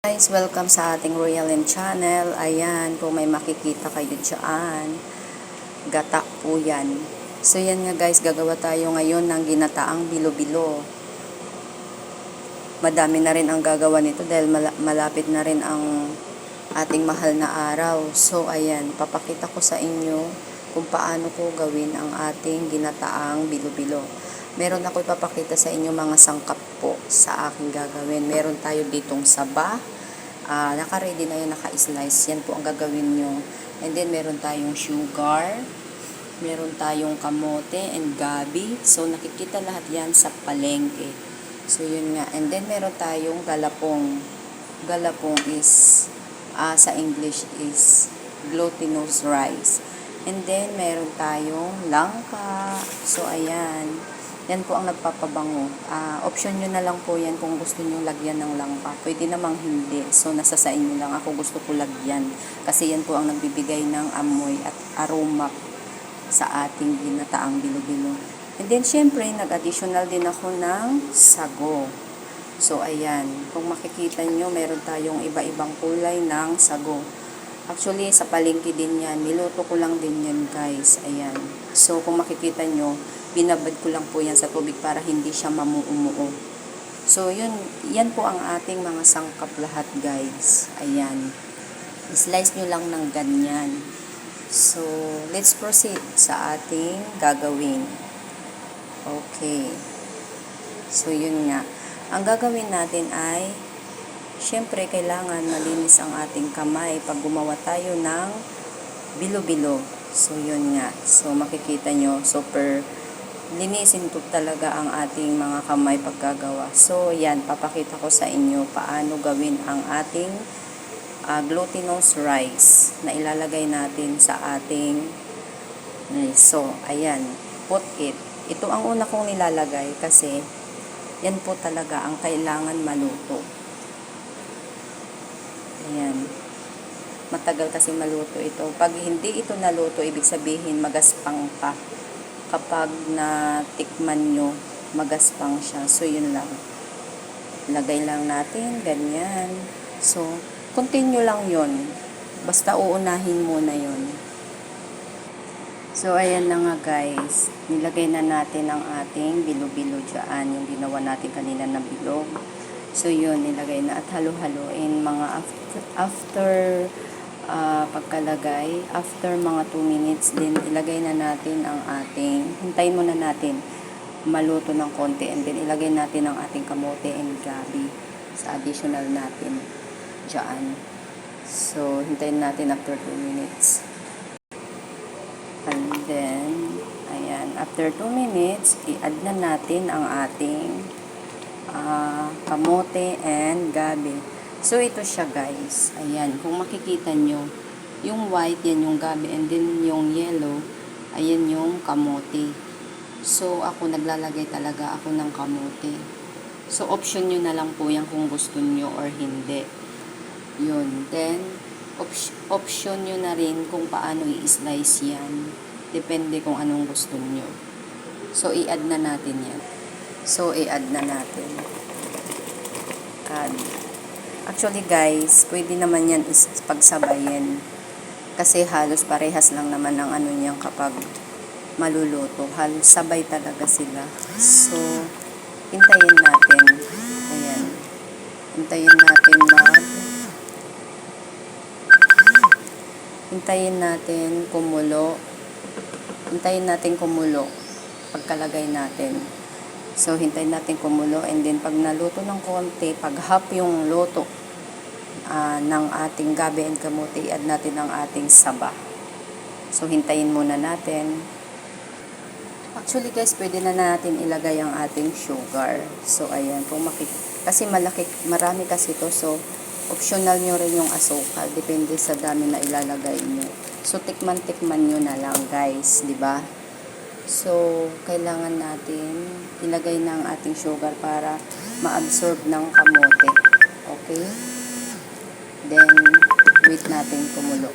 Guys, welcome sa ating Royal and Channel. Ayan, kung may makikita kayo dyan, gata po yan. So yan nga guys, gagawa tayo ngayon ng ginataang bilo-bilo. Madami na rin ang gagawa nito dahil malapit na rin ang ating mahal na araw. So ayan, papakita ko sa inyo kung paano ko gawin ang ating ginataang bilo-bilo. Meron ako ipapakita sa inyo mga sangkap po sa aking gagawin. Meron tayo ditong saba. Naka-ready na yan, naka-slice. Yan po ang gagawin nyo. And then, meron tayong sugar. Meron tayong kamote and gabi. So, nakikita lahat yan sa palengke. So, yun nga. And then, meron tayong galapong. Galapong is, sa English is glutinous rice. And then, meron tayong langka. So, ayan. Yan po ang nagpapabango. Option nyo na lang po yan kung gusto nyo lagyan ng langka. Pwede namang hindi. So, nasa sa inyo lang. Ako gusto ko lagyan. Kasi yan po ang nagbibigay ng amoy at aroma sa ating ginataang bilo-bilo. And then, syempre, nag-additional din ako ng sago. So, ayan. Kung makikita nyo, meron tayong iba-ibang kulay ng sago. Actually, sa palengke din yan. Niluto ko lang din yan, guys. Ayan. So, kung makikita nyo, binabad ko lang po yan sa tubig para hindi siya mamuumuo. So, yan po ang ating mga sangkap lahat, guys. Ayan. Slice nyo lang ng ganyan. So, let's proceed sa ating gagawin. Okay. So, yun nga. Ang gagawin natin ay, syempre, kailangan malinis ang ating kamay pag gumawa tayo ng bilo-bilo. So, yun nga. So, makikita nyo, super linisin ko talaga ang ating mga kamay pagkagawa. So, yan, papakita ko sa inyo paano gawin ang ating glutinous rice na ilalagay natin sa ating so, ayan, put it. Ito ang una kong nilalagay kasi yan po talaga ang kailangan maluto. Ayan. Matagal kasi maluto ito. Pag hindi ito naluto, ibig sabihin magaspang pa. Kapag natikman nyo, magaspang siya. So, yun lang. Lagay lang natin, ganyan. So, continue lang yun. Basta uunahin muna yun. So, ayan na nga guys. Nilagay na natin ang ating bilo-bilo dyan. Yung ginawa natin kanina na bilog. So, yun, nilagay na at halo-haloin. Mga after pagkalagay, after mga 2 minutes din, ilagay na natin ang ating, hintayin muna natin maluto ng konti, and then ilagay natin ang ating kamote and gabi sa additional natin dyan. So, hintayin natin after 2 minutes. And then, ayan, after 2 minutes, i-add na natin ang ating kamote and gabi. So, ito siya guys. Ayan, kung makikita nyo, yung white, yan yung gabi, and then yung yellow, ayan yung kamote. So, ako naglalagay talaga ako ng kamote. So, option nyo na lang po yan kung gusto nyo or hindi. Yun. Then, option nyo na rin kung paano i-slice yan. Depende kung anong gusto nyo. So, i-add na natin yan. So, i-add na natin. Add. Actually guys, pwede naman yan pagsabayin. Kasi halos parehas lang naman ang ano niyan kapag maluluto. Halos sabay talaga sila. So, hintayin natin. Ayan. Hintayin natin hintayin natin kumulo. Hintayin natin kumulo pagkalagay natin. So, hintayin natin kumulo, and then pag naluto ng konti, pag half yung luto ng ating gabi and kamote, i-add natin ang ating saba. So, hintayin muna natin. Actually guys, pwede na natin ilagay ang ating sugar. So, ayan, kung kasi marami kasi ito, so optional nyo rin yung asukal. Depende sa dami na ilalagay nyo. So, tikman-tikman nyo na lang guys, di ba? So, kailangan natin ilagay ng ating sugar para ma-absorb ng kamote. Okay? Then, wait natin kumulo.